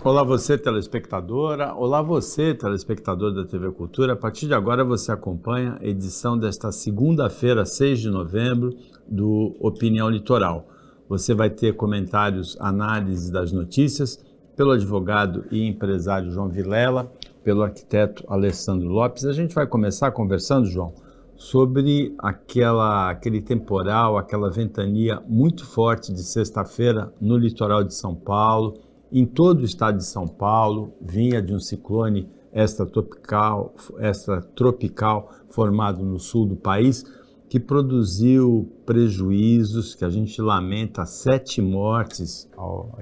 Olá você, telespectadora. Olá você, telespectador da TV Cultura. A partir de agora você acompanha a edição desta segunda-feira, 6 de novembro, do Opinião Litoral. Você vai ter comentários, análises das notícias pelo advogado e empresário João Vilela, pelo arquiteto Alessandro Lopes. A gente vai começar conversando, João, sobre aquele temporal, aquela ventania muito forte de sexta-feira no litoral de São Paulo, em todo o estado de São Paulo. Vinha de um ciclone extratropical formado no sul do país, que produziu prejuízos que a gente lamenta, 7 mortes,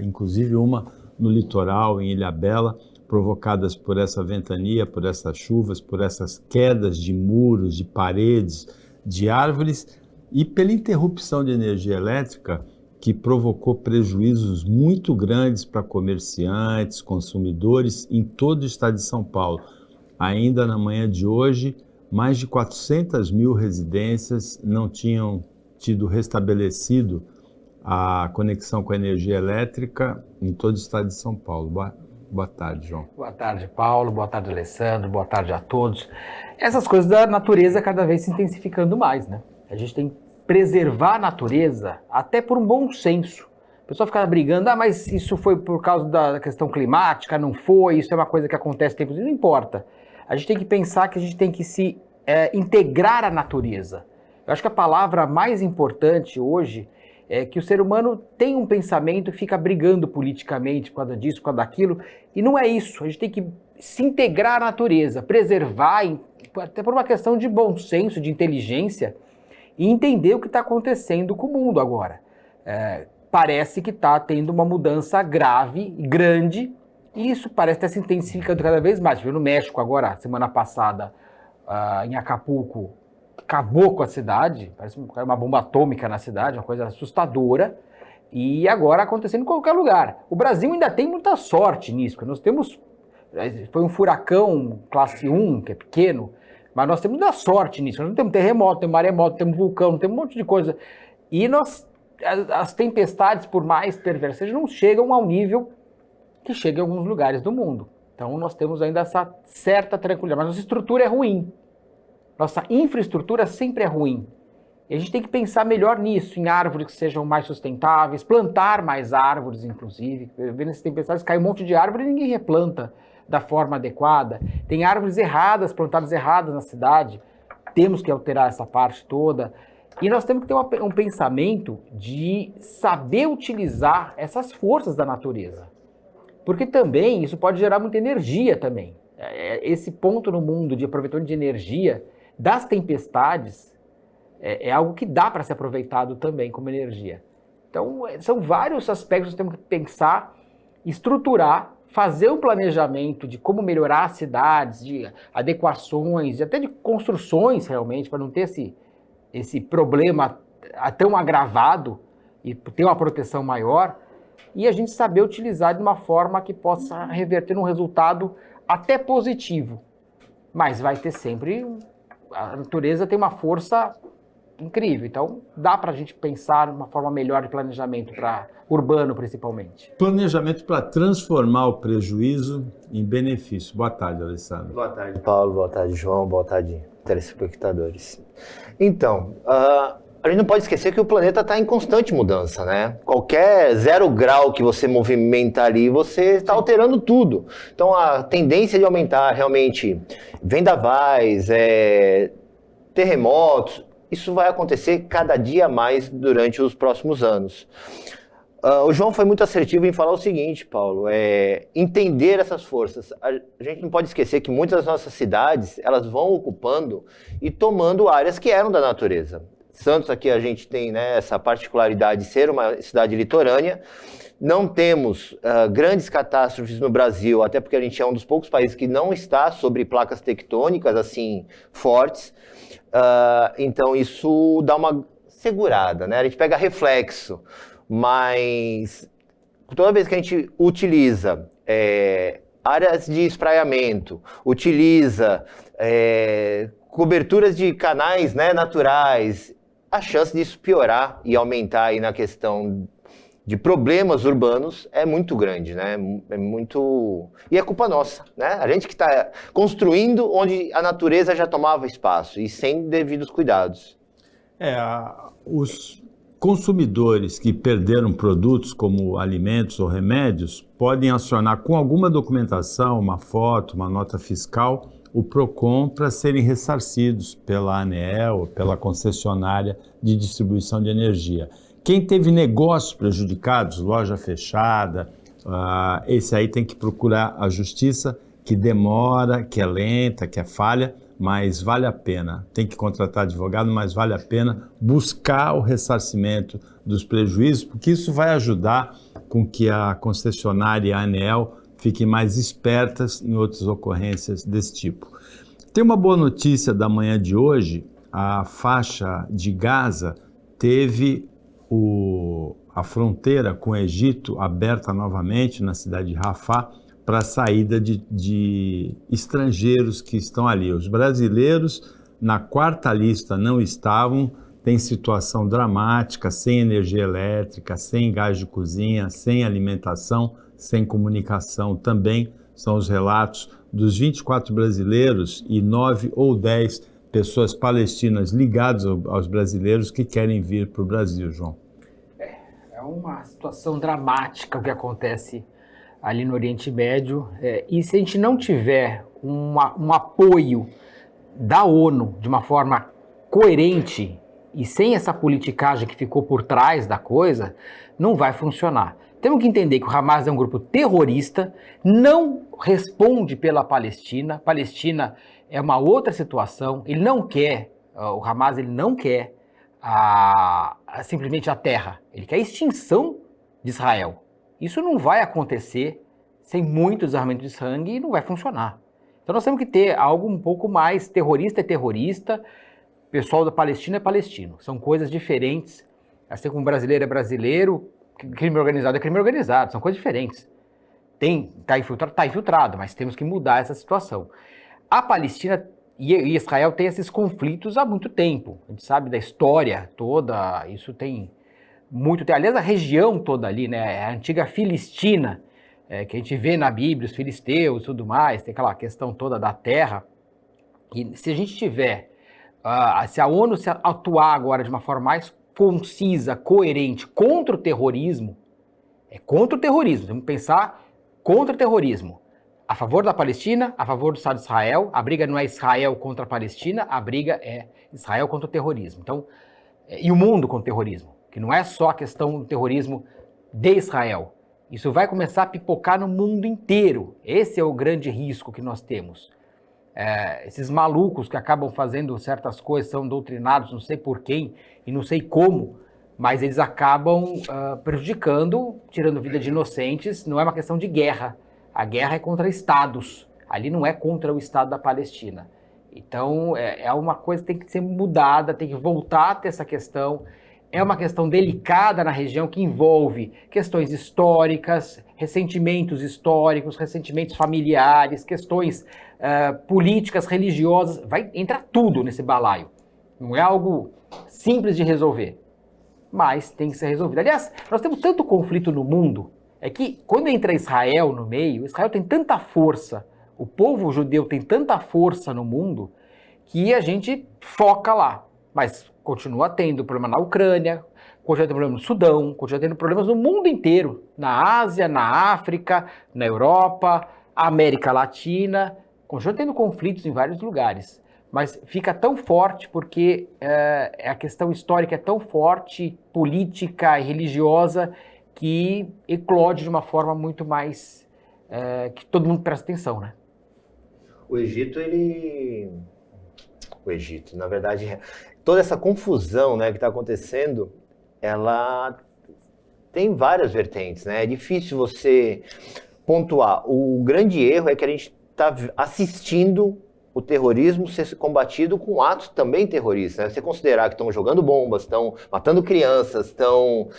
inclusive uma no litoral, em Ilhabela, provocadas por essa ventania, por essas chuvas, por essas quedas de muros, de paredes, de árvores, e pela interrupção de energia elétrica, que provocou prejuízos muito grandes para comerciantes, consumidores em todo o estado de São Paulo. Ainda na manhã de hoje, mais de 400 mil residências não tinham tido restabelecido a conexão com a energia elétrica em todo o estado de São Paulo. Boa tarde, João. Boa tarde, Paulo. Boa tarde, Alessandro. Boa tarde a todos. Essas coisas da natureza cada vez se intensificando mais, né? A gente tem que preservar a natureza até por um bom senso. O pessoal fica brigando, mas isso foi por causa da questão climática, não foi, isso é uma coisa que acontece tempos, não importa. A gente tem que pensar que a gente tem que se integrar à natureza. Eu acho que a palavra mais importante hoje é que o ser humano tem um pensamento que fica brigando politicamente por causa disso, por causa daquilo, e não é isso. A gente tem que se integrar à natureza, preservar, até por uma questão de bom senso, de inteligência, e entender o que está acontecendo com o mundo agora. Parece que está tendo uma mudança grave, grande, e isso parece estar se intensificando cada vez mais. Viu no México agora, semana passada, em Acapulco, acabou com a cidade, parece uma bomba atômica na cidade, uma coisa assustadora, e agora acontecendo em qualquer lugar. O Brasil ainda tem muita sorte nisso, porque nós temos, foi um furacão classe 1, que é pequeno, mas nós temos muita sorte nisso. Nós não temos terremoto, temos maremoto, temos vulcão, temos um monte de coisa. E as tempestades, por mais perversas, não chegam ao nível que chega em alguns lugares do mundo. Então nós temos ainda essa certa tranquilidade, mas nossa estrutura é ruim. Nossa infraestrutura sempre é ruim. E a gente tem que pensar melhor nisso, em árvores que sejam mais sustentáveis, plantar mais árvores, inclusive. Vendo essas tempestades, cai um monte de árvore e ninguém replanta da forma adequada. Tem árvores erradas, plantadas erradas na cidade. Temos que alterar essa parte toda. E nós temos que ter um pensamento de saber utilizar essas forças da natureza. Porque também isso pode gerar muita energia também. Esse ponto no mundo de aproveitamento de energia das tempestades é algo que dá para ser aproveitado também como energia. Então, são vários aspectos que temos que pensar, estruturar, fazer um planejamento de como melhorar as cidades, de adequações, até de construções realmente, para não ter esse problema tão agravado e ter uma proteção maior, e a gente saber utilizar de uma forma que possa reverter um resultado até positivo. Mas vai ter sempre... A natureza tem uma força incrível, então dá para a gente pensar uma forma melhor de planejamento para urbano, principalmente. Planejamento para transformar o prejuízo em benefício. Boa tarde, Alessandro. Boa tarde, Paulo. Boa tarde, João. Boa tarde, telespectadores. Então, a gente não pode esquecer que o planeta está em constante mudança, né? Qualquer 0 grau que você movimenta ali, você está alterando tudo. Então, a tendência de aumentar realmente vendavais, terremotos, isso vai acontecer cada dia mais durante os próximos anos. O João foi muito assertivo em falar o seguinte, Paulo, entender essas forças. A gente não pode esquecer que muitas das nossas cidades, elas vão ocupando e tomando áreas que eram da natureza. Santos aqui a gente tem, né, essa particularidade de ser uma cidade litorânea. Não temos grandes catástrofes no Brasil, até porque a gente é um dos poucos países que não está sobre placas tectônicas assim fortes. Então isso dá uma segurada, né? A gente pega reflexo, mas toda vez que a gente utiliza áreas de espraiamento, utiliza coberturas de canais, né, naturais, a chance disso piorar e aumentar aí na questão de problemas urbanos é muito grande, né? É muito... E é culpa nossa, né? A gente que está construindo onde a natureza já tomava espaço e sem devidos cuidados. Os consumidores que perderam produtos como alimentos ou remédios podem acionar com alguma documentação, uma foto, uma nota fiscal, o PROCON para serem ressarcidos pela ANEEL, pela concessionária de distribuição de energia. Quem teve negócios prejudicados, loja fechada, esse aí tem que procurar a justiça, que demora, que é lenta, que é falha, mas vale a pena. Tem que contratar advogado, mas vale a pena buscar o ressarcimento dos prejuízos, porque isso vai ajudar com que a concessionária e a ANEEL fiquem mais espertas em outras ocorrências desse tipo. Tem uma boa notícia da manhã de hoje: a faixa de Gaza teve a fronteira com o Egito aberta novamente na cidade de Rafah para a saída de estrangeiros que estão ali. Os brasileiros na 4ª lista não estavam, tem situação dramática, sem energia elétrica, sem gás de cozinha, sem alimentação, sem comunicação também. São os relatos dos 24 brasileiros e 9 ou 10 pessoas palestinas ligadas aos brasileiros que querem vir para o Brasil, João. É uma situação dramática o que acontece ali no Oriente Médio, e se a gente não tiver um apoio da ONU de uma forma coerente e sem essa politicagem que ficou por trás da coisa, não vai funcionar. Temos que entender que o Hamas é um grupo terrorista, não responde pela Palestina. Palestina é uma outra situação. Ele não quer, o Hamas ele não quer simplesmente a terra. Ele quer a extinção de Israel. Isso não vai acontecer sem muito desarmamento de sangue e não vai funcionar. Então nós temos que ter algo um pouco mais terrorista é terrorista, pessoal da Palestina é palestino. São coisas diferentes. Assim como brasileiro é brasileiro, crime organizado é crime organizado. São coisas diferentes. Tá infiltrado, mas temos que mudar essa situação. A Palestina e Israel têm esses conflitos há muito tempo. A gente sabe da história toda, isso tem muito tempo. Aliás, a região toda ali, né, a antiga Filistina, que a gente vê na Bíblia, os filisteus e tudo mais, tem aquela questão toda da terra. E se a gente tiver, se a ONU se atuar agora de uma forma mais concisa, coerente, contra o terrorismo, contra o terrorismo, temos que pensar contra o terrorismo. A favor da Palestina, a favor do Estado de Israel. A briga não é Israel contra a Palestina, a briga é Israel contra o terrorismo. Então, e o mundo contra o terrorismo, que não é só a questão do terrorismo de Israel. Isso vai começar a pipocar no mundo inteiro. Esse é o grande risco que nós temos. Esses malucos que acabam fazendo certas coisas, são doutrinados, não sei por quem e não sei como, mas eles acabam prejudicando, tirando vida de inocentes. Não é uma questão de guerra. A guerra é contra estados, ali não é contra o Estado da Palestina. Então, é uma coisa que tem que ser mudada, tem que voltar a ter essa questão. É uma questão delicada na região que envolve questões históricas, ressentimentos históricos, ressentimentos familiares, questões políticas, religiosas. Vai entrar tudo nesse balaio. Não é algo simples de resolver, mas tem que ser resolvido. Aliás, nós temos tanto conflito no mundo, que quando entra Israel no meio, Israel tem tanta força, o povo judeu tem tanta força no mundo, que a gente foca lá. Mas continua tendo problema na Ucrânia, continua tendo problema no Sudão, continua tendo problemas no mundo inteiro, na Ásia, na África, na Europa, América Latina, continua tendo conflitos em vários lugares. Mas fica tão forte porque a questão histórica é tão forte, política e religiosa, que eclode de uma forma muito mais que todo mundo presta atenção, né? O Egito, na verdade, toda essa confusão, né, que está acontecendo, ela tem várias vertentes, né? É difícil você pontuar. O grande erro é que a gente está assistindo o terrorismo ser combatido com atos também terroristas, né? Você considerar que estão jogando bombas, estão matando crianças, estão...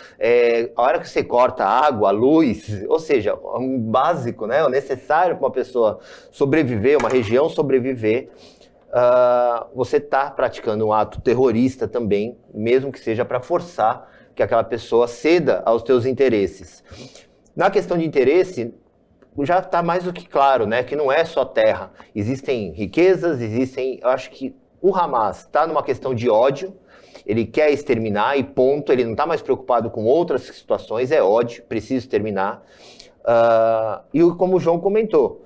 a hora que você corta a água, a luz, ou seja, o básico, né? O necessário para uma pessoa sobreviver, uma região sobreviver, você está praticando um ato terrorista também, mesmo que seja para forçar que aquela pessoa ceda aos teus interesses. Na questão de interesse, já está mais do que claro, né, que não é só terra. Existem riquezas, eu acho que o Hamas está numa questão de ódio, ele quer exterminar e ponto, ele não está mais preocupado com outras situações, é ódio, precisa exterminar. E como o João comentou,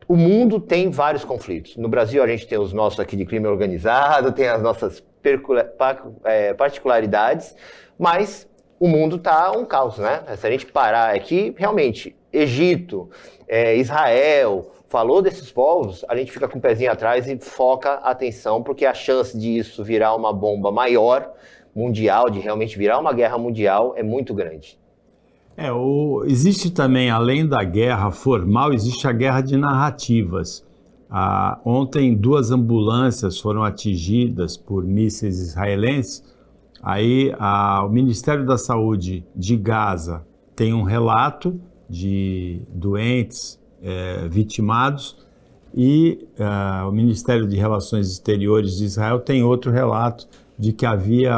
o mundo tem vários conflitos. No Brasil a gente tem os nossos aqui de crime organizado, tem as nossas particularidades, mas o mundo está um caos, né? Se a gente parar aqui, realmente, Egito, Israel, falou desses povos, a gente fica com o pezinho atrás e foca a atenção, porque a chance disso virar uma bomba maior, mundial, de realmente virar uma guerra mundial, é muito grande. Existe também, além da guerra formal, existe a guerra de narrativas. Ontem 2 ambulâncias foram atingidas por mísseis israelenses. Aí o Ministério da Saúde de Gaza tem um relato de doentes vitimados e o Ministério de Relações Exteriores de Israel tem outro relato de que havia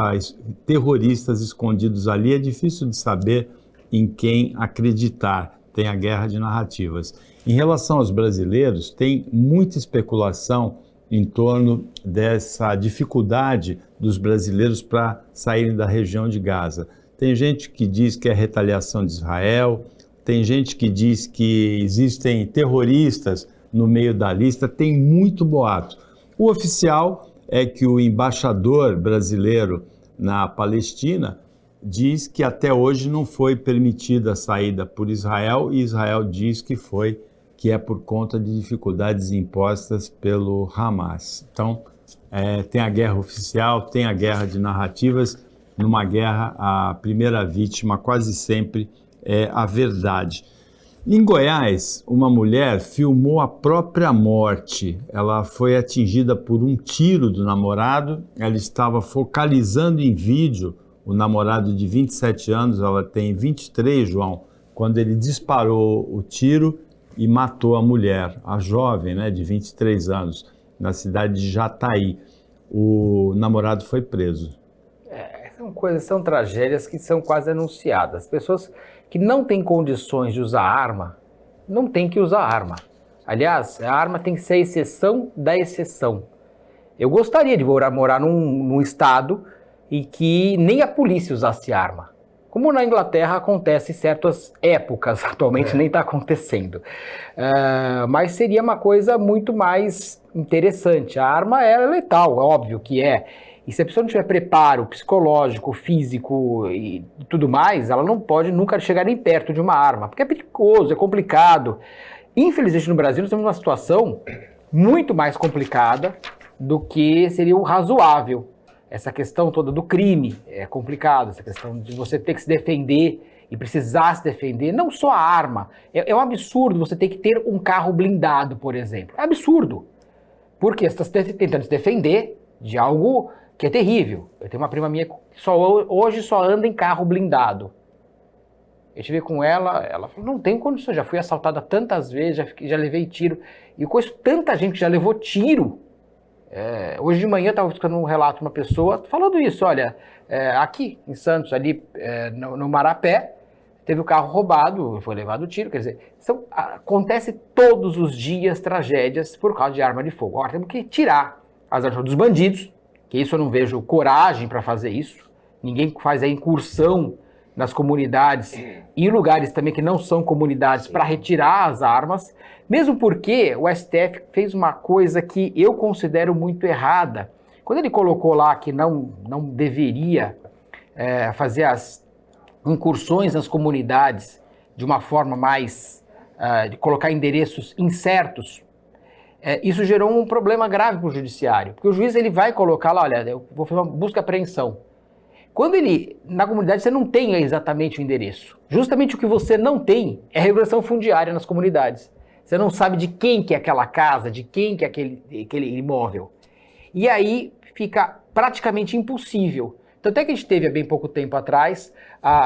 terroristas escondidos ali. É difícil de saber em quem acreditar, tem a guerra de narrativas. Em relação aos brasileiros, tem muita especulação em torno dessa dificuldade dos brasileiros para saírem da região de Gaza. Tem gente que diz que é retaliação de Israel, tem gente que diz que existem terroristas no meio da lista, tem muito boato. O oficial é que o embaixador brasileiro na Palestina diz que até hoje não foi permitida a saída por Israel, e Israel diz que é por conta de dificuldades impostas pelo Hamas. Então, tem a guerra oficial, tem a guerra de narrativas. Numa guerra, a primeira vítima quase sempre é a verdade. Em Goiás, uma mulher filmou a própria morte. Ela foi atingida por um tiro do namorado. Ela estava focalizando em vídeo o namorado de 27 anos, ela tem 23, João, quando ele disparou o tiro e matou a mulher, a jovem, né, de 23 anos, na cidade de Jataí. O namorado foi preso. São tragédias que são quase anunciadas. Pessoas que não têm condições de usar arma, não têm que usar arma. Aliás, a arma tem que ser a exceção da exceção. Eu gostaria de morar num estado e que nem a polícia usasse arma. Como na Inglaterra acontece em certas épocas, atualmente nem está acontecendo. Mas seria uma coisa muito mais interessante. A arma é letal, óbvio que é. E se a pessoa não tiver preparo psicológico, físico e tudo mais, ela não pode nunca chegar nem perto de uma arma, porque é perigoso, é complicado. Infelizmente no Brasil nós temos uma situação muito mais complicada do que seria o razoável. Essa questão toda do crime é complicado, essa questão de você ter que se defender e precisar se defender, não só a arma. É um absurdo você ter que ter um carro blindado, por exemplo. É absurdo. Porque você está tentando se defender de algo que é terrível. Eu tenho uma prima minha que hoje só anda em carro blindado. Eu estive com ela falou, não tem condição, já fui assaltada tantas vezes, já levei tiro. E eu conheço tanta gente que já levou tiro. Hoje de manhã eu estava escutando um relato de uma pessoa falando isso, olha, aqui em Santos, ali no Marapé, teve o carro roubado, foi levado tiro, quer dizer, acontece todos os dias tragédias por causa de arma de fogo. Agora temos que tirar as armas dos bandidos, que isso eu não vejo coragem para fazer isso, ninguém faz a incursão nas comunidades e lugares também que não são comunidades para retirar as armas, mesmo porque o STF fez uma coisa que eu considero muito errada. Quando ele colocou lá que não deveria fazer as incursões nas comunidades de uma forma mais de colocar endereços incertos, isso gerou um problema grave para o judiciário, porque o juiz ele vai colocar lá, olha, eu vou fazer uma busca e apreensão. Quando na comunidade você não tem exatamente o endereço. Justamente o que você não tem é regulação fundiária nas comunidades. Você não sabe de quem que é aquela casa, de quem que é aquele imóvel. E aí fica praticamente impossível. Tanto é que a gente teve há bem pouco tempo atrás,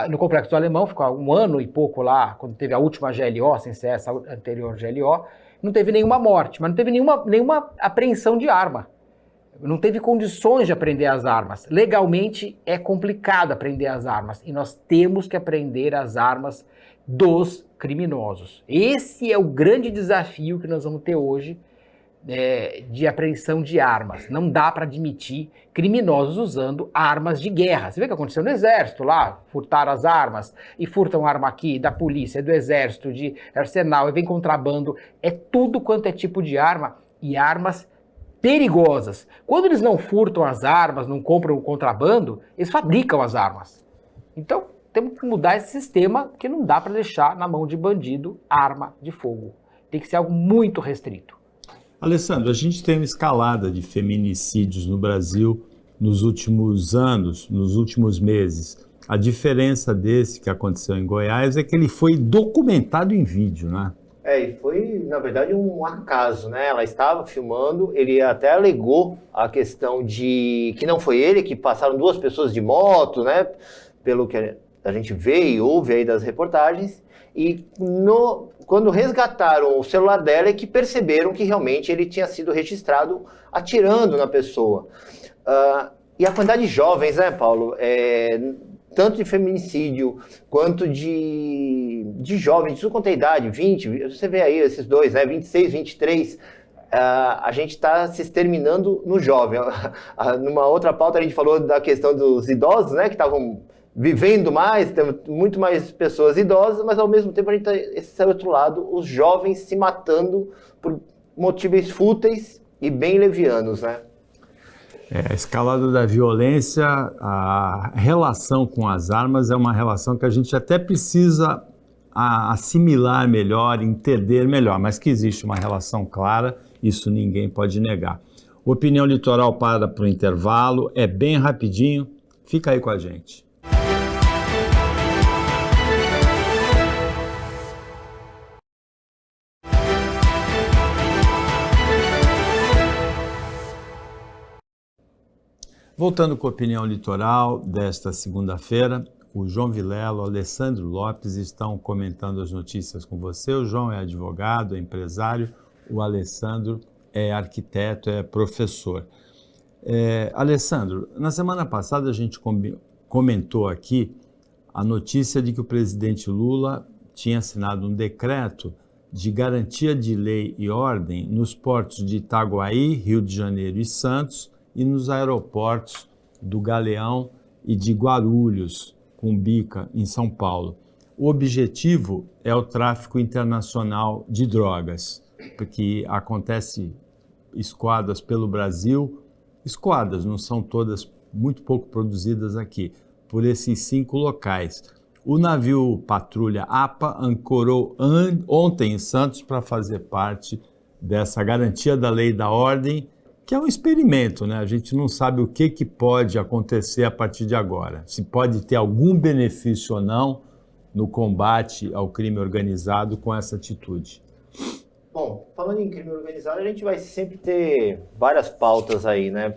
no Complexo do Alemão, ficou há um ano e pouco lá, quando teve a última GLO, sem ser essa anterior GLO, não teve nenhuma morte, mas não teve nenhuma apreensão de arma. não teve condições de aprender as armas. Legalmente é complicado aprender as armas e nós temos que aprender as armas dos criminosos. Esse é o grande desafio que nós vamos ter hoje de apreensão de armas. Não dá para admitir criminosos usando armas de guerra. Você vê o que aconteceu no exército lá, furtaram as armas e furtam arma aqui da polícia, do exército, de arsenal, e vem contrabando. É tudo quanto é tipo de arma e armas perigosas. Quando eles não furtam as armas, não compram o contrabando, eles fabricam as armas. Então, temos que mudar esse sistema, que não dá para deixar na mão de bandido arma de fogo. Tem que ser algo muito restrito. Alessandro, a gente tem uma escalada de feminicídios no Brasil nos últimos anos, nos últimos meses. A diferença desse que aconteceu em Goiás é que ele foi documentado em vídeo, né? E foi, na verdade, um acaso, né? Ela estava filmando, ele até alegou a questão de que não foi ele, que passaram 2 pessoas de moto, né? Pelo que a gente vê e ouve aí das reportagens. E quando resgataram o celular dela é que perceberam que realmente ele tinha sido registrado atirando na pessoa. E a quantidade de jovens, né, Paulo? Tanto de feminicídio quanto de jovens, de tudo quanto é idade, 20, você vê aí esses dois, né, 26, 23, a gente está se exterminando no jovem. Numa outra pauta a gente falou da questão dos idosos, né, que estavam vivendo mais, temos muito mais pessoas idosas, mas ao mesmo tempo a gente está, esse outro lado, os jovens se matando por motivos fúteis e bem levianos, né? A escalada da violência, a relação com as armas é uma relação que a gente até precisa assimilar melhor, entender melhor, mas que existe uma relação clara, isso ninguém pode negar. Opinião Litoral para o intervalo, é bem rapidinho, fica aí com a gente. Voltando com a Opinião Litoral desta segunda-feira, o João Vilela, o Alessandro Lopes estão comentando as notícias com você. O João é advogado, é empresário, o Alessandro é arquiteto, é professor. Alessandro, na semana passada a gente comentou aqui a notícia de que o presidente Lula tinha assinado um decreto de garantia de lei e ordem nos portos de Itaguaí, Rio de Janeiro e Santos, e nos aeroportos do Galeão e de Guarulhos, Cumbica, em São Paulo. O objetivo é o tráfico internacional de drogas, porque acontece esquadras pelo Brasil, esquadras, não são todas, muito pouco produzidas aqui, por esses 5 locais. O navio patrulha APA ancorou ontem em Santos para fazer parte dessa garantia da lei e da ordem, que é um experimento, né? A gente não sabe o que pode acontecer a partir de agora. Se pode ter algum benefício ou não no combate ao crime organizado com essa atitude. Bom, falando em crime organizado, a gente vai sempre ter várias pautas aí, né?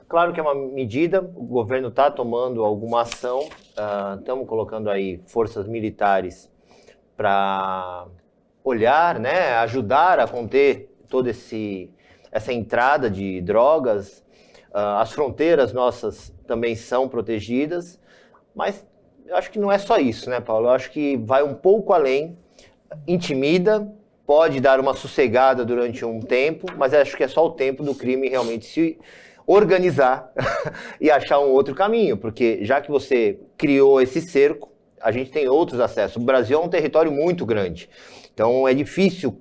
Claro que é uma medida, o governo está tomando alguma ação, estamos colocando aí forças militares para olhar, né? Ajudar a conter todo essa entrada de drogas, as fronteiras nossas também são protegidas, mas eu acho que não é só isso, né, Paulo? Eu acho que vai um pouco além, intimida, pode dar uma sossegada durante um tempo, mas eu acho que é só o tempo do crime realmente se organizar e achar um outro caminho, porque já que você criou esse cerco, a gente tem outros acessos. O Brasil é um território muito grande, então é difícil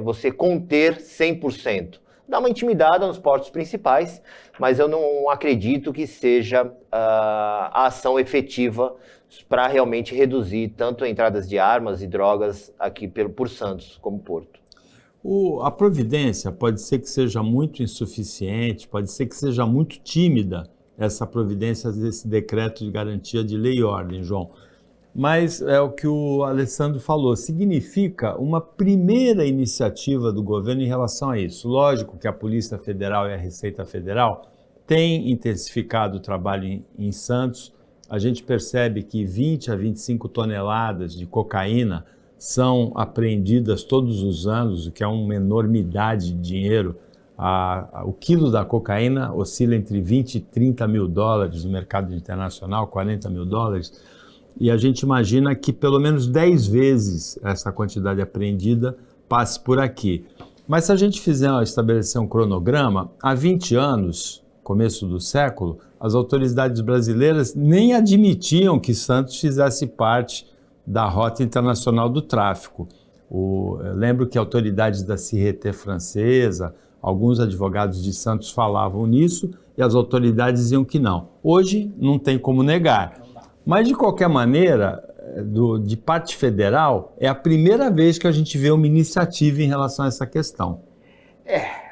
você conter 100%. Dá uma intimidada nos portos principais, mas eu não acredito que seja a ação efetiva para realmente reduzir tanto entradas de armas e drogas aqui por Santos como Porto. A providência pode ser que seja muito insuficiente, pode ser que seja muito tímida essa providência desse decreto de garantia de lei e ordem, João. Mas é o que o Alessandro falou, significa uma primeira iniciativa do governo em relação a isso. Lógico que a Polícia Federal e a Receita Federal têm intensificado o trabalho em Santos. A gente percebe que 20 a 25 toneladas de cocaína são apreendidas todos os anos, o que é uma enormidade de dinheiro O quilo da cocaína oscila entre 20 e 30 mil dólares no mercado internacional, 40 mil dólares, e a gente imagina que pelo menos 10 vezes essa quantidade apreendida passe por aqui. Mas se a gente estabelecer um cronograma, há 20 anos, começo do século, as autoridades brasileiras nem admitiam que Santos fizesse parte da rota internacional do tráfico. Eu lembro que autoridades da Sûreté francesa, alguns advogados de Santos falavam nisso e as autoridades diziam que não. Hoje não tem como negar. Mas, de qualquer maneira, de parte federal, é a primeira vez que a gente vê uma iniciativa em relação a essa questão.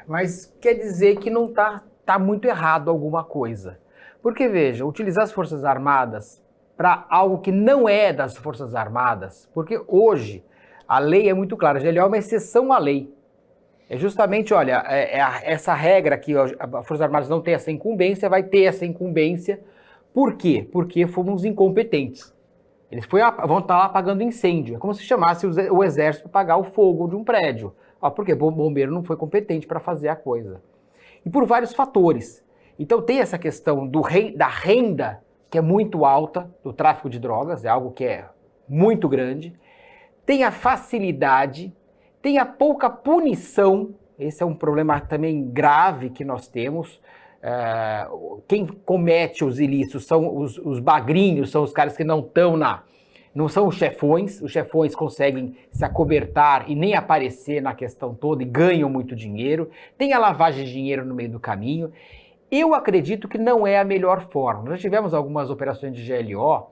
Mas quer dizer que não tá muito errado alguma coisa. Porque, veja, utilizar as Forças Armadas para algo que não é das Forças Armadas, porque hoje a lei é muito clara, a GLO é uma exceção à lei. É justamente, olha, essa regra que as Forças Armadas não têm essa incumbência, vai ter essa incumbência. Por quê? Porque fomos incompetentes. Eles vão estar lá apagando incêndio. É como se chamasse o exército para apagar o fogo de um prédio. Porque o bombeiro não foi competente para fazer a coisa. E por vários fatores. Então tem essa questão da renda, que é muito alta, do tráfico de drogas, é algo que é muito grande. Tem a facilidade, tem a pouca punição, esse é um problema também grave que nós temos. Quem comete os ilícitos são os bagrinhos, são os caras que não são os chefões conseguem se acobertar e nem aparecer na questão toda e ganham muito dinheiro. Tem a lavagem de dinheiro no meio do caminho. Eu acredito que não é a melhor forma. Nós tivemos algumas operações de GLO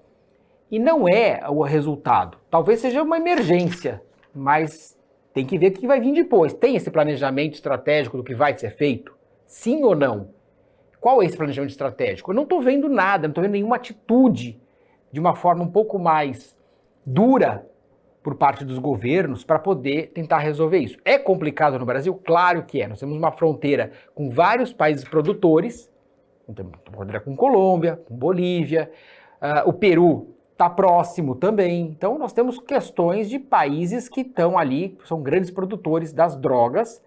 e não é o resultado. Talvez seja uma emergência, mas tem que ver o que vai vir depois. Tem esse planejamento estratégico do que vai ser feito? Sim ou não? Qual é esse planejamento estratégico? Eu não estou vendo nada, não estou vendo nenhuma atitude de uma forma um pouco mais dura por parte dos governos para poder tentar resolver isso. É complicado no Brasil? Claro que é. Nós temos uma fronteira com vários países produtores, temos uma fronteira com Colômbia, com Bolívia, o Peru está próximo também. Então nós temos questões de países que estão ali, são grandes produtores das drogas,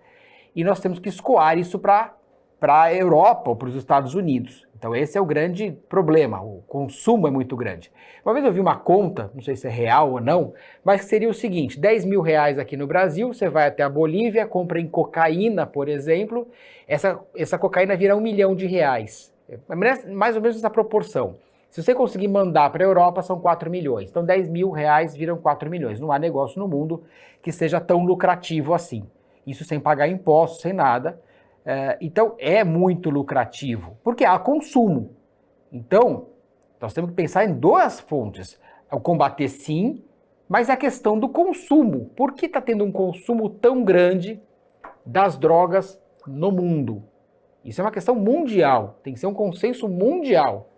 e nós temos que escoar isso para a Europa ou para os Estados Unidos. Então esse é o grande problema, o consumo é muito grande. Uma vez eu vi uma conta, não sei se é real ou não, mas seria o seguinte: 10 mil reais aqui no Brasil, você vai até a Bolívia, compra em cocaína, por exemplo, essa cocaína vira R$1 milhão. É mais ou menos essa proporção. Se você conseguir mandar para a Europa, são 4 milhões. Então 10 mil reais viram 4 milhões. Não há negócio no mundo que seja tão lucrativo assim. Isso sem pagar impostos, sem nada. Então é muito lucrativo, porque há consumo. Então, nós temos que pensar em duas fontes. O combater sim, mas a questão do consumo. Por que está tendo um consumo tão grande das drogas no mundo? Isso é uma questão mundial, tem que ser um consenso mundial.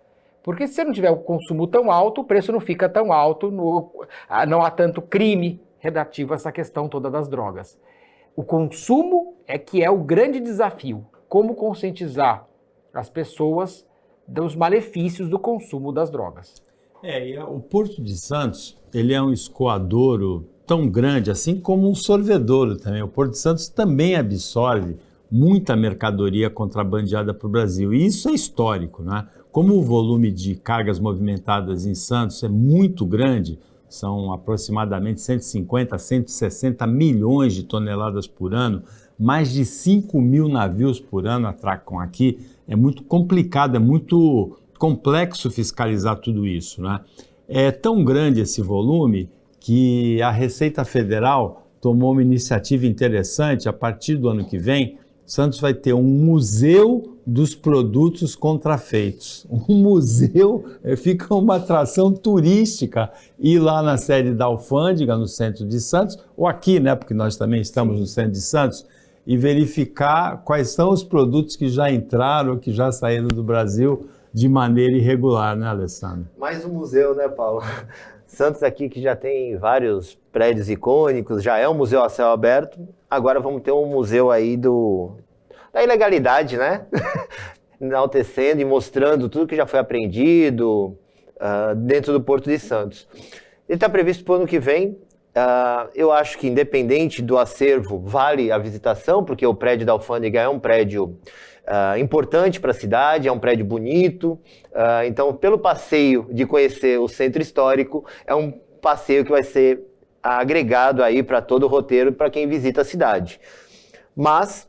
Porque se você não tiver o consumo tão alto, o preço não fica tão alto, não há tanto crime relativo a essa questão toda das drogas. O consumo é que é o grande desafio. Como conscientizar as pessoas dos malefícios do consumo das drogas. E o Porto de Santos, ele é um escoadouro tão grande, assim como um sorvedouro também. O Porto de Santos também absorve muita mercadoria contrabandeada para o Brasil. E isso é histórico, né? Como o volume de cargas movimentadas em Santos é muito grande, são aproximadamente 150 a 160 milhões de toneladas por ano, mais de 5 mil navios por ano atracam aqui. É muito complicado, é muito complexo fiscalizar tudo isso, né? É tão grande esse volume que a Receita Federal tomou uma iniciativa interessante. A partir do ano que vem, Santos vai ter um museu dos produtos contrafeitos. Um museu, fica uma atração turística, ir lá na sede da Alfândega, no centro de Santos, ou aqui, né, porque nós também estamos no centro de Santos, e verificar quais são os produtos que já entraram, que já saíram do Brasil de maneira irregular, né, Alessandro? Mais um museu, né, Paulo? Santos aqui, que já tem vários prédios icônicos, já é um museu a céu aberto, agora vamos ter um museu aí da ilegalidade, né? Enaltecendo e mostrando tudo que já foi apreendido dentro do Porto de Santos. Ele está previsto para o ano que vem, Eu acho que, independente do acervo, vale a visitação, porque o prédio da alfândega é um prédio importante para a cidade, é um prédio bonito. Então, pelo passeio de conhecer o centro histórico, é um passeio que vai ser agregado aí para todo o roteiro para quem visita a cidade. Mas,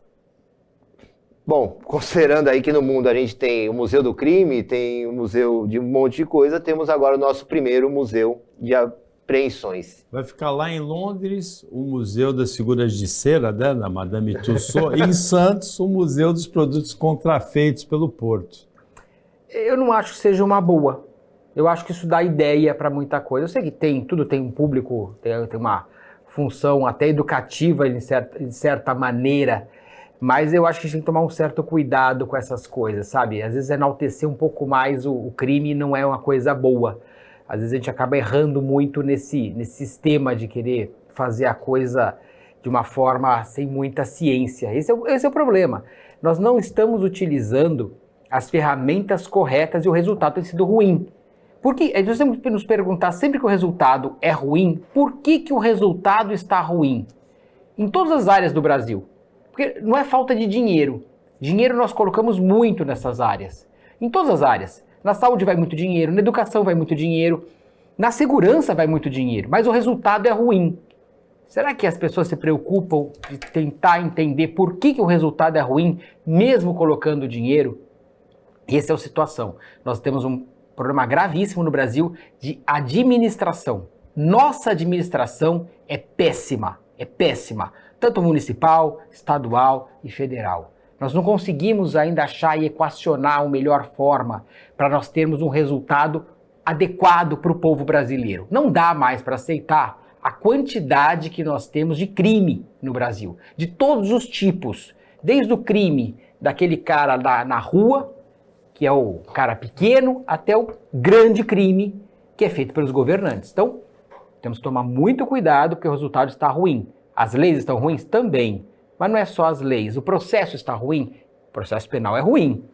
bom, considerando aí que no mundo a gente tem o Museu do Crime, tem o Museu de um monte de coisa, temos agora o nosso primeiro museu de apreensões. Vai ficar lá em Londres o Museu das Figuras de Cera, né, da Madame Tussauds, e em Santos o Museu dos Produtos Contrafeitos pelo Porto. Eu não acho que seja uma boa. Eu acho que isso dá ideia para muita coisa. Eu sei que tudo tem um público, tem uma função até educativa de certa maneira, mas eu acho que a gente tem que tomar um certo cuidado com essas coisas, sabe? Às vezes enaltecer um pouco mais o crime não é uma coisa boa. Às vezes a gente acaba errando muito nesse sistema de querer fazer a coisa de uma forma sem muita ciência. Esse é o problema. Nós não estamos utilizando as ferramentas corretas e o resultado tem sido ruim. Porque nós temos que nos perguntar sempre que o resultado é ruim, por que o resultado está ruim? Em todas as áreas do Brasil. Porque não é falta de dinheiro. Dinheiro nós colocamos muito nessas áreas. Em todas as áreas. Na saúde vai muito dinheiro, na educação vai muito dinheiro, na segurança vai muito dinheiro, mas o resultado é ruim. Será que as pessoas se preocupam de tentar entender por que o resultado é ruim, mesmo colocando dinheiro? Essa é a situação. Nós temos um problema gravíssimo no Brasil de administração. Nossa administração é péssima, tanto municipal, estadual e federal. Nós não conseguimos ainda achar e equacionar a melhor forma para nós termos um resultado adequado para o povo brasileiro. Não dá mais para aceitar a quantidade que nós temos de crime no Brasil, de todos os tipos, desde o crime daquele cara na rua, que é o cara pequeno, até o grande crime que é feito pelos governantes. Então, temos que tomar muito cuidado porque o resultado está ruim. As leis estão ruins também, mas não é só as leis. O processo está ruim, o processo penal é ruim.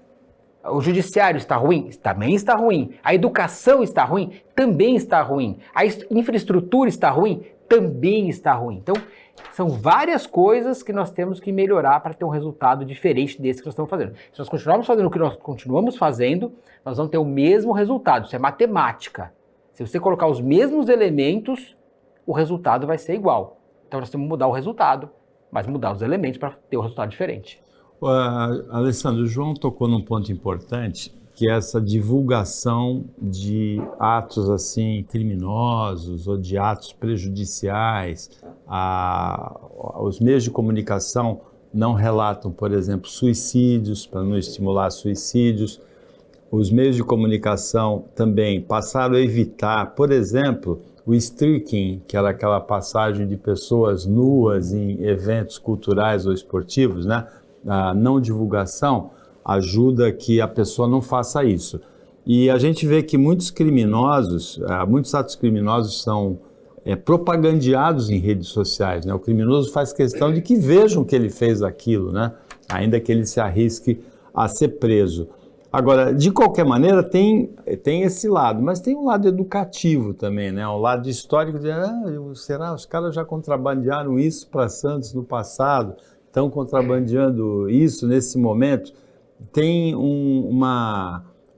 O judiciário está ruim? Também está ruim. A educação está ruim? Também está ruim. A infraestrutura está ruim? Também está ruim. Então, são várias coisas que nós temos que melhorar para ter um resultado diferente desse que nós estamos fazendo. Se nós continuarmos fazendo o que nós continuamos fazendo, nós vamos ter o mesmo resultado. Isso é matemática. Se você colocar os mesmos elementos, o resultado vai ser igual. Então, nós temos que mudar o resultado, mas mudar os elementos para ter um resultado diferente. Alessandro, o João tocou num ponto importante, que é essa divulgação de atos assim criminosos ou de atos prejudiciais. Os meios de comunicação não relatam, por exemplo, suicídios, para não estimular suicídios. Os meios de comunicação também passaram a evitar, por exemplo, o streaking, que era aquela passagem de pessoas nuas em eventos culturais ou esportivos, né? A não divulgação ajuda que a pessoa não faça isso. E a gente vê que muitos atos criminosos são propagandeados em redes sociais, né? O criminoso faz questão de que vejam que ele fez aquilo, né? Ainda que ele se arrisque a ser preso. Agora, de qualquer maneira, tem esse lado, mas tem um lado educativo também, né? Um lado histórico de, será os caras já contrabandearam isso para Santos no passado, estão contrabandeando isso nesse momento. Tem um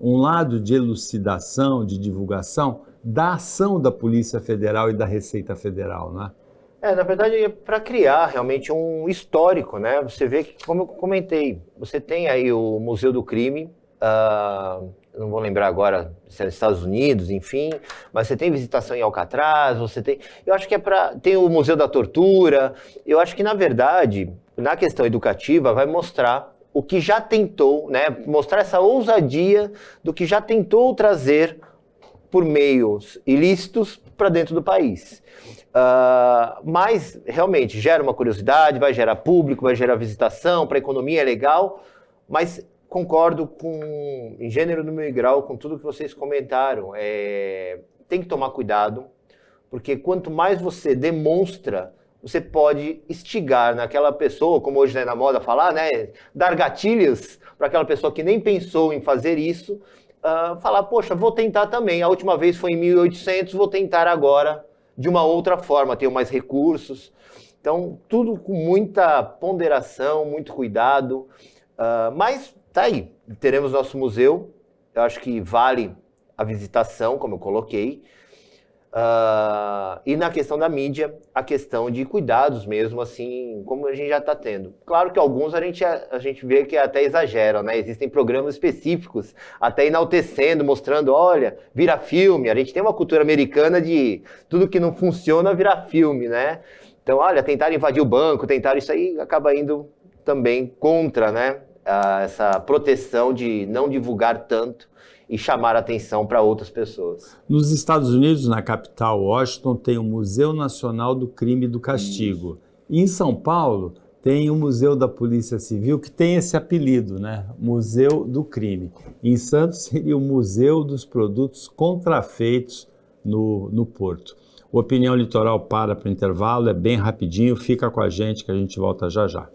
lado de elucidação, de divulgação da ação da Polícia Federal e da Receita Federal, né? Na verdade, é para criar realmente um histórico, né? Você vê que, como eu comentei, você tem aí o Museu do Crime, não vou lembrar agora se é nos Estados Unidos, enfim, mas você tem visitação em Alcatraz, eu acho que tem o Museu da Tortura. Eu acho que, na verdade, na questão educativa, vai mostrar o que já tentou, né, mostrar essa ousadia do que já tentou trazer por meios ilícitos para dentro do país. Mas, realmente, gera uma curiosidade, vai gerar público, vai gerar visitação, para a economia é legal, mas concordo em gênero, número e grau com tudo que vocês comentaram. Tem que tomar cuidado, porque quanto mais você demonstra, você pode instigar naquela pessoa, como hoje é na moda falar, né, dar gatilhos para aquela pessoa que nem pensou em fazer isso, falar, poxa, vou tentar também. A última vez foi em 1800, vou tentar agora de uma outra forma, tenham mais recursos. Então, tudo com muita ponderação, muito cuidado, mas tá aí, teremos nosso museu, eu acho que vale a visitação, como eu coloquei, e na questão da mídia, a questão de cuidados mesmo, assim, como a gente já está tendo. Claro que alguns a gente vê que até exageram, né? Existem programas específicos, até enaltecendo, mostrando, olha, vira filme. A gente tem uma cultura americana de tudo que não funciona vira filme, né? Então, olha, tentaram invadir o banco, tentaram isso aí, acaba indo também contra, né? Essa proteção de não divulgar tanto e chamar a atenção para outras pessoas. Nos Estados Unidos, na capital Washington, tem o Museu Nacional do Crime e do Castigo. E em São Paulo, tem o Museu da Polícia Civil, que tem esse apelido, né? Museu do Crime. Em Santos, seria o Museu dos Produtos Contrafeitos no Porto. O Opinião Litoral para o intervalo, é bem rapidinho, fica com a gente que a gente volta já já.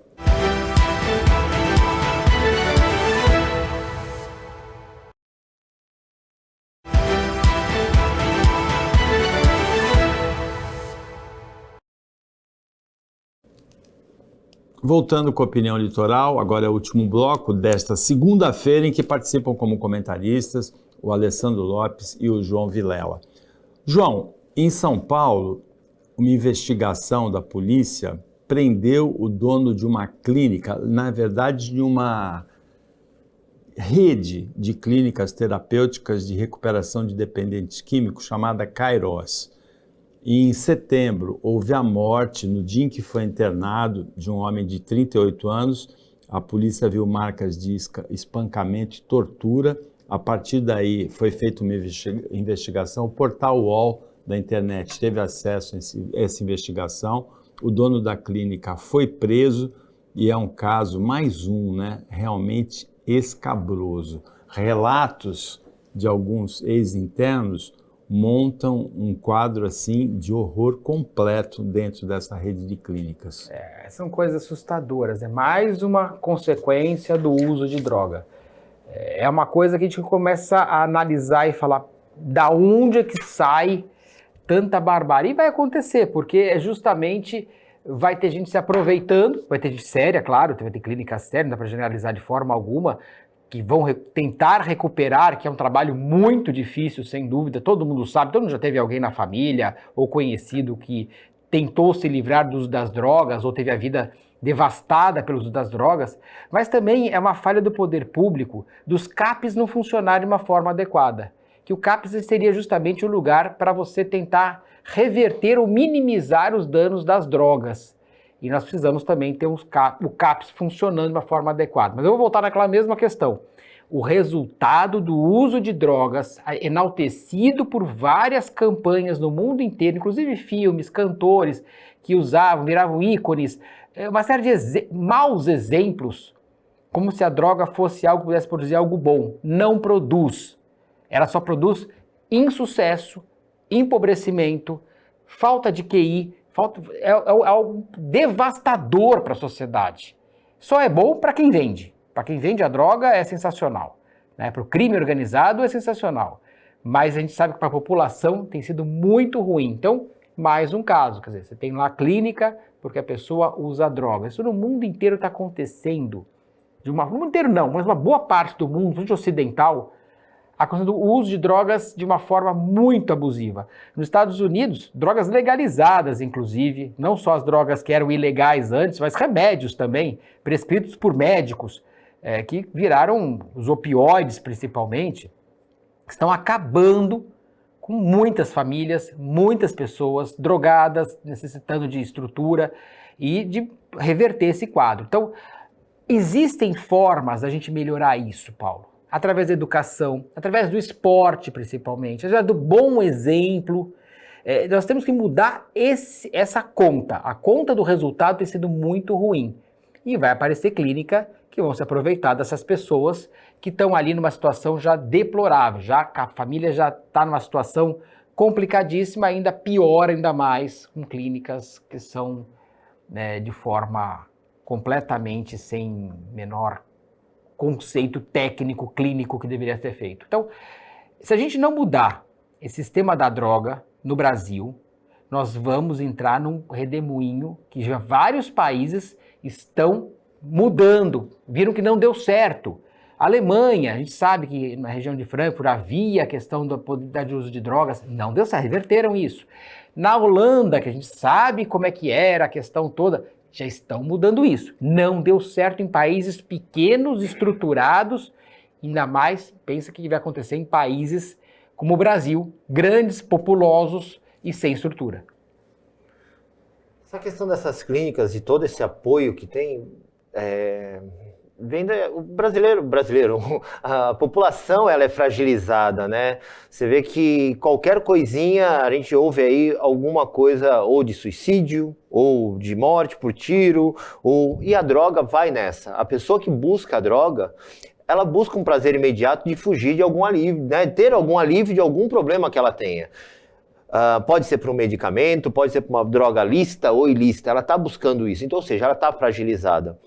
Voltando com a Opinião Litoral, agora é o último bloco desta segunda-feira em que participam como comentaristas o Alessandro Lopes e o João Vilela. João, em São Paulo, uma investigação da polícia prendeu o dono de uma clínica, na verdade de uma rede de clínicas terapêuticas de recuperação de dependentes químicos chamada Kairos. E em setembro, houve a morte, no dia em que foi internado, de um homem de 38 anos. A polícia viu marcas de espancamento e tortura. A partir daí, foi feita uma investigação. O portal UOL da internet teve acesso a essa investigação. O dono da clínica foi preso e é um caso, mais um, né, realmente escabroso. Relatos de alguns ex-internos montam um quadro assim de horror completo dentro dessa rede de clínicas. São coisas assustadoras, é mais uma consequência do uso de droga. É uma coisa que a gente começa a analisar e falar da onde é que sai tanta barbárie. E vai acontecer, porque é justamente vai ter gente se aproveitando, vai ter gente séria, claro, vai ter clínica séria, não dá para generalizar de forma alguma, que vão tentar recuperar, que é um trabalho muito difícil, sem dúvida, todo mundo sabe, todo mundo já teve alguém na família ou conhecido que tentou se livrar do uso das drogas ou teve a vida devastada pelo uso das drogas, mas também é uma falha do poder público dos CAPs não funcionarem de uma forma adequada, que o CAPs seria justamente o lugar para você tentar reverter ou minimizar os danos das drogas. E nós precisamos também ter o CAPS funcionando de uma forma adequada. Mas eu vou voltar naquela mesma questão. O resultado do uso de drogas, enaltecido por várias campanhas no mundo inteiro, inclusive filmes, cantores que usavam, viravam ícones, uma série de maus exemplos, como se a droga fosse algo que pudesse produzir algo bom. Não produz. Ela só produz insucesso, empobrecimento, falta de QI, é algo devastador para a sociedade. Só é bom para quem vende. Para quem vende a droga é sensacional. Né? Para o crime organizado é sensacional. Mas a gente sabe que para a população tem sido muito ruim. Então, mais um caso. Quer dizer, você tem lá a clínica porque a pessoa usa droga. Isso no mundo inteiro está acontecendo. No mundo inteiro não, mas uma boa parte do mundo, principalmente ocidental, acontecendo o uso de drogas de uma forma muito abusiva. Nos Estados Unidos, drogas legalizadas, inclusive, não só as drogas que eram ilegais antes, mas remédios também, prescritos por médicos, que viraram os opioides, principalmente, que estão acabando com muitas famílias, muitas pessoas drogadas, necessitando de estrutura e de reverter esse quadro. Então, existem formas da gente melhorar isso, Paulo. Através da educação, através do esporte principalmente, através do bom exemplo. Nós temos que mudar essa conta. A conta do resultado tem sido muito ruim. E vai aparecer clínica que vão se aproveitar dessas pessoas que estão ali numa situação já deplorável, já a família já está numa situação complicadíssima, ainda pior ainda mais, com clínicas que são de forma completamente sem menor conceito técnico, clínico que deveria ser feito. Então, se a gente não mudar esse sistema da droga no Brasil, nós vamos entrar num redemoinho que já vários países estão mudando, viram que não deu certo. A Alemanha, a gente sabe que na região de Frankfurt havia a questão da possibilidade de uso de drogas, não deu certo, reverteram isso. Na Holanda, que a gente sabe como é que era a questão toda, já estão mudando isso. Não deu certo em países pequenos, estruturados, ainda mais, pensa que vai acontecer em países como o Brasil, grandes, populosos e sem estrutura. Essa questão dessas clínicas e todo esse apoio que tem, o brasileiro, a população ela é fragilizada, né? Você vê que qualquer coisinha, a gente ouve aí alguma coisa ou de suicídio, ou de morte por tiro, e a droga vai nessa. A pessoa que busca a droga, ela busca um prazer imediato de fugir de algum alívio, né? Ter algum alívio de algum problema que ela tenha. Pode ser para um medicamento, pode ser para uma droga lícita ou ilícita, ela está buscando isso. Então, ou seja, ela está fragilizada.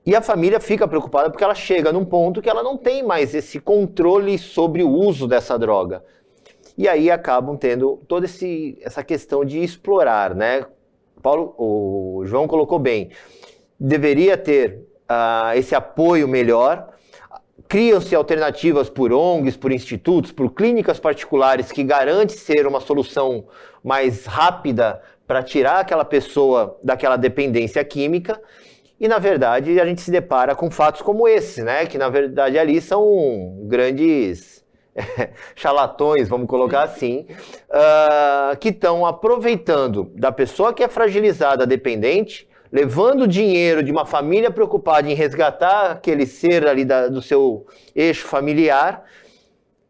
E a família fica preocupada porque ela chega num ponto que ela não tem mais esse controle sobre o uso dessa droga. E aí acabam tendo toda essa questão de explorar, né? O João colocou bem. Deveria ter esse apoio melhor. Criam-se alternativas por ONGs, por institutos, por clínicas particulares que garantem ser uma solução mais rápida para tirar aquela pessoa daquela dependência química. E, na verdade, a gente se depara com fatos como esse, né? Que, na verdade, ali são grandes charlatões, vamos colocar assim, que estão aproveitando da pessoa que é fragilizada, dependente, levando dinheiro de uma família preocupada em resgatar aquele ser ali do seu eixo familiar.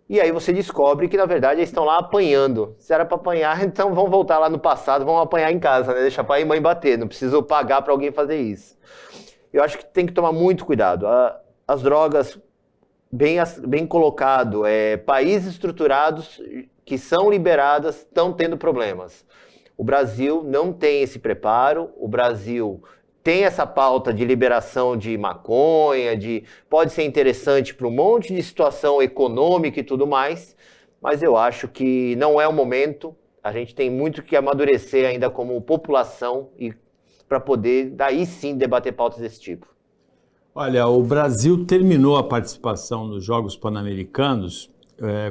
E aí você descobre que, na verdade, eles estão lá apanhando. Se era para apanhar, então vão voltar lá no passado, vão apanhar em casa, né? Deixar pai e mãe bater, não precisa pagar para alguém fazer isso. Eu acho que tem que tomar muito cuidado. As drogas, bem colocado, países estruturados que são liberadas estão tendo problemas. O Brasil não tem esse preparo, o Brasil tem essa pauta de liberação de maconha, pode ser interessante para um monte de situação econômica e tudo mais, mas eu acho que não é o momento, a gente tem muito que amadurecer ainda como população e para poder, daí sim, debater pautas desse tipo. Olha, o Brasil terminou a participação nos Jogos Pan-Americanos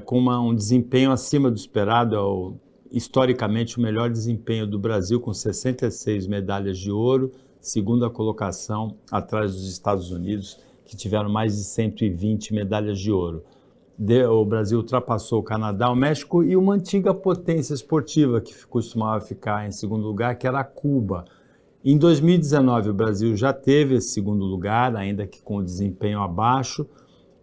com um desempenho acima do esperado, historicamente o melhor desempenho do Brasil, com 66 medalhas de ouro, segunda colocação atrás dos Estados Unidos, que tiveram mais de 120 medalhas de ouro. O Brasil ultrapassou o Canadá, o México e uma antiga potência esportiva que costumava ficar em segundo lugar, que era a Cuba. Em 2019, o Brasil já teve esse segundo lugar, ainda que com o desempenho abaixo.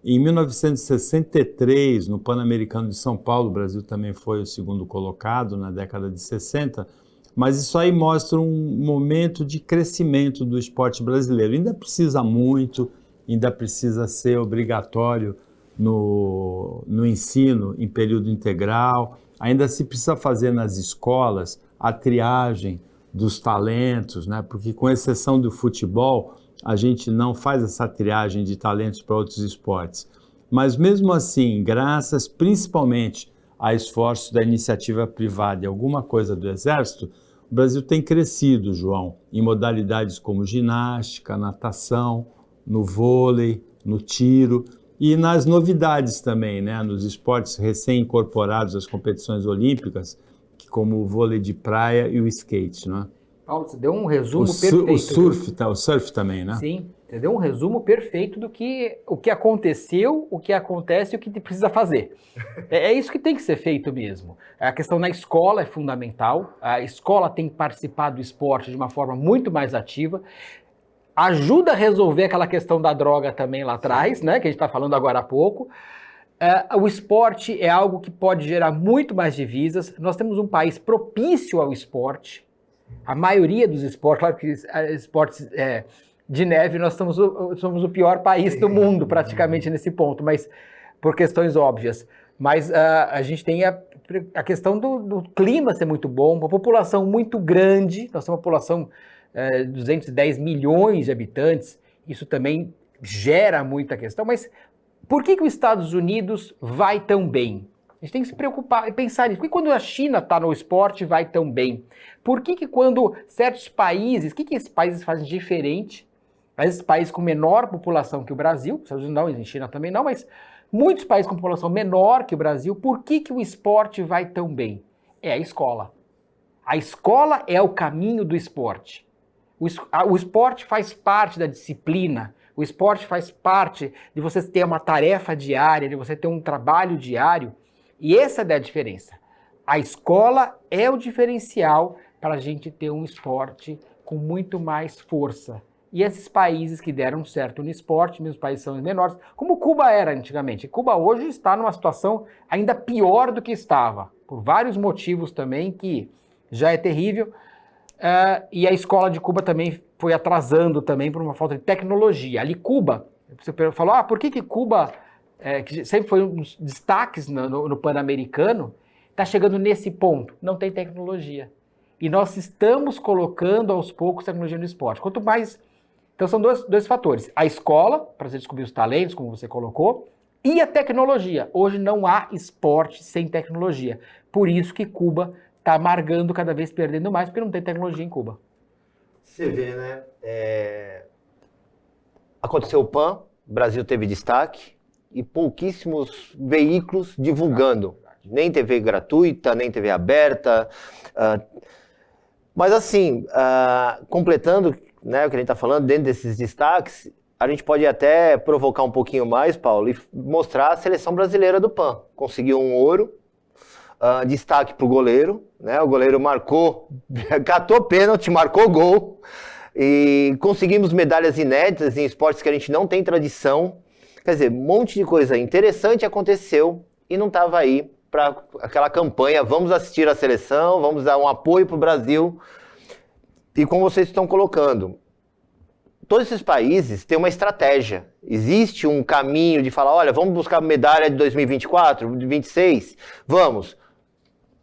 Em 1963, no Pan-Americano de São Paulo, o Brasil também foi o segundo colocado na década de 60, mas isso aí mostra um momento de crescimento do esporte brasileiro. Ainda precisa muito, ainda precisa ser obrigatório no ensino em período integral, ainda se precisa fazer nas escolas a triagem dos talentos, né? Porque com exceção do futebol, a gente não faz essa triagem de talentos para outros esportes. Mas mesmo assim, graças principalmente a esforços da iniciativa privada e alguma coisa do Exército, o Brasil tem crescido, João, em modalidades como ginástica, natação, no vôlei, no tiro e nas novidades também, né? Nos esportes recém-incorporados às competições olímpicas, como o vôlei de praia e o skate, não é? Paulo, você deu um resumo perfeito. O surf também, né? Sim, você deu um resumo perfeito do que aconteceu, o que acontece e o que precisa fazer. É isso que tem que ser feito mesmo. A questão na escola é fundamental, a escola tem que participar do esporte de uma forma muito mais ativa, ajuda a resolver aquela questão da droga também lá atrás, né, que a gente está falando agora há pouco. O esporte é algo que pode gerar muito mais divisas. Nós temos um país propício ao esporte. A maioria dos esportes, claro que esportes de neve, nós somos o pior país do mundo praticamente nesse ponto, mas por questões óbvias. Mas a gente tem a questão do clima ser muito bom, uma população muito grande, nós temos uma população de 210 milhões de habitantes, isso também gera muita questão, mas por que os Estados Unidos vai tão bem? A gente tem que se preocupar e pensar nisso. Por que quando a China está no esporte vai tão bem? Por que quando certos países, o que esses países fazem diferente? Esses países com menor população que o Brasil, Estados Unidos não, em China também não, mas muitos países com população menor que o Brasil, por que o esporte vai tão bem? É a escola. A escola é o caminho do esporte. O esporte faz parte da disciplina, o esporte faz parte de você ter uma tarefa diária, de você ter um trabalho diário, e essa é a diferença. A escola é o diferencial para a gente ter um esporte com muito mais força. E esses países que deram certo no esporte, mesmo países são menores, como Cuba era antigamente. Cuba hoje está numa situação ainda pior do que estava, por vários motivos também, que já é terrível. E a escola de Cuba também foi atrasando também por uma falta de tecnologia. Ali Cuba, você falou, por que Cuba, que sempre foi um dos destaques no Pan-Americano, está chegando nesse ponto? Não tem tecnologia. E nós estamos colocando aos poucos tecnologia no esporte. Quanto mais... Então são dois fatores. A escola, para você descobrir os talentos, como você colocou, e a tecnologia. Hoje não há esporte sem tecnologia. Por isso que Cuba está amargando, cada vez perdendo mais, porque não tem tecnologia em Cuba. Você vê, né? Aconteceu o PAN, o Brasil teve destaque, e pouquíssimos veículos divulgando. Nem TV gratuita, nem TV aberta. Mas assim, completando, né, o que a gente está falando, dentro desses destaques, a gente pode até provocar um pouquinho mais, Paulo, e mostrar a seleção brasileira do PAN. Conseguiu um ouro, destaque para o goleiro, né? O goleiro marcou, catou pênalti, marcou gol, e conseguimos medalhas inéditas em esportes que a gente não tem tradição. Quer dizer, um monte de coisa interessante aconteceu e não estava aí para aquela campanha, vamos assistir a seleção, vamos dar um apoio para o Brasil. E como vocês estão colocando, todos esses países têm uma estratégia. Existe um caminho de falar, olha, vamos buscar medalha de 2024, 2026? Vamos.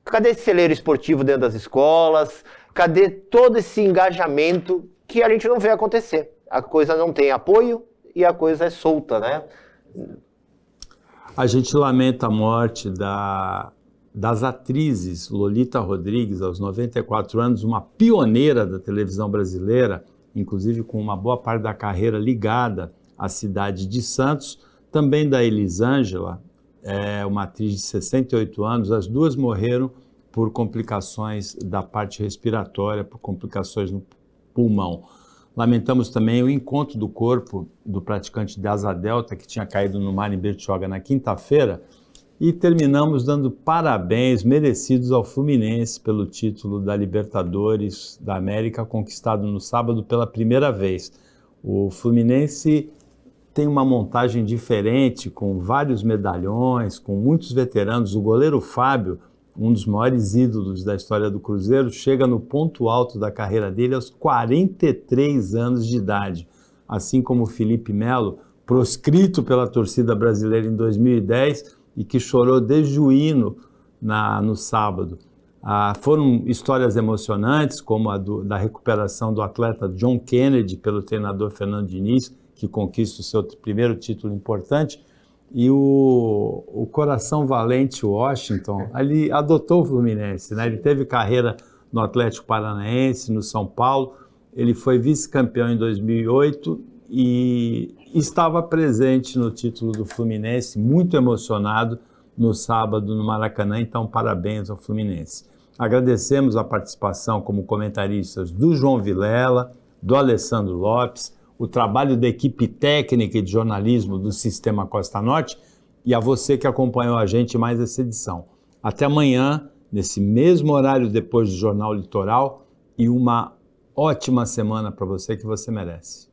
Cadê esse celeiro esportivo dentro das escolas? Cadê todo esse engajamento que a gente não vê acontecer? A coisa não tem apoio e a coisa é solta, né? A gente lamenta a morte das atrizes Lolita Rodrigues, aos 94 anos, uma pioneira da televisão brasileira, inclusive com uma boa parte da carreira ligada à cidade de Santos, também da Elisângela, uma atriz de 68 anos. As duas morreram por complicações da parte respiratória, por complicações no pulmão. Lamentamos também o encontro do corpo do praticante de asa delta que tinha caído no mar em Bertioga na quinta-feira, e terminamos dando parabéns merecidos ao Fluminense pelo título da Libertadores da América, conquistado no sábado pela primeira vez. O Fluminense tem uma montagem diferente, com vários medalhões, com muitos veteranos. O goleiro Fábio, um dos maiores ídolos da história do Cruzeiro, chega no ponto alto da carreira dele aos 43 anos de idade. Assim como o Felipe Melo, proscrito pela torcida brasileira em 2010 e que chorou desde o hino no sábado. Foram histórias emocionantes, como a da recuperação do atleta John Kennedy pelo treinador Fernando Diniz, que conquista o seu primeiro título importante, e o coração valente Washington, ele adotou o Fluminense, né? Ele teve carreira no Atlético Paranaense, no São Paulo, ele foi vice-campeão em 2008 e estava presente no título do Fluminense, muito emocionado no sábado no Maracanã. Então parabéns ao Fluminense. Agradecemos a participação como comentaristas do João Vilela, do Alessandro Lopes, o trabalho da equipe técnica e de jornalismo do Sistema Costa Norte e a você que acompanhou a gente em mais essa edição. Até amanhã, nesse mesmo horário depois do Jornal Litoral, e uma ótima semana para você que você merece.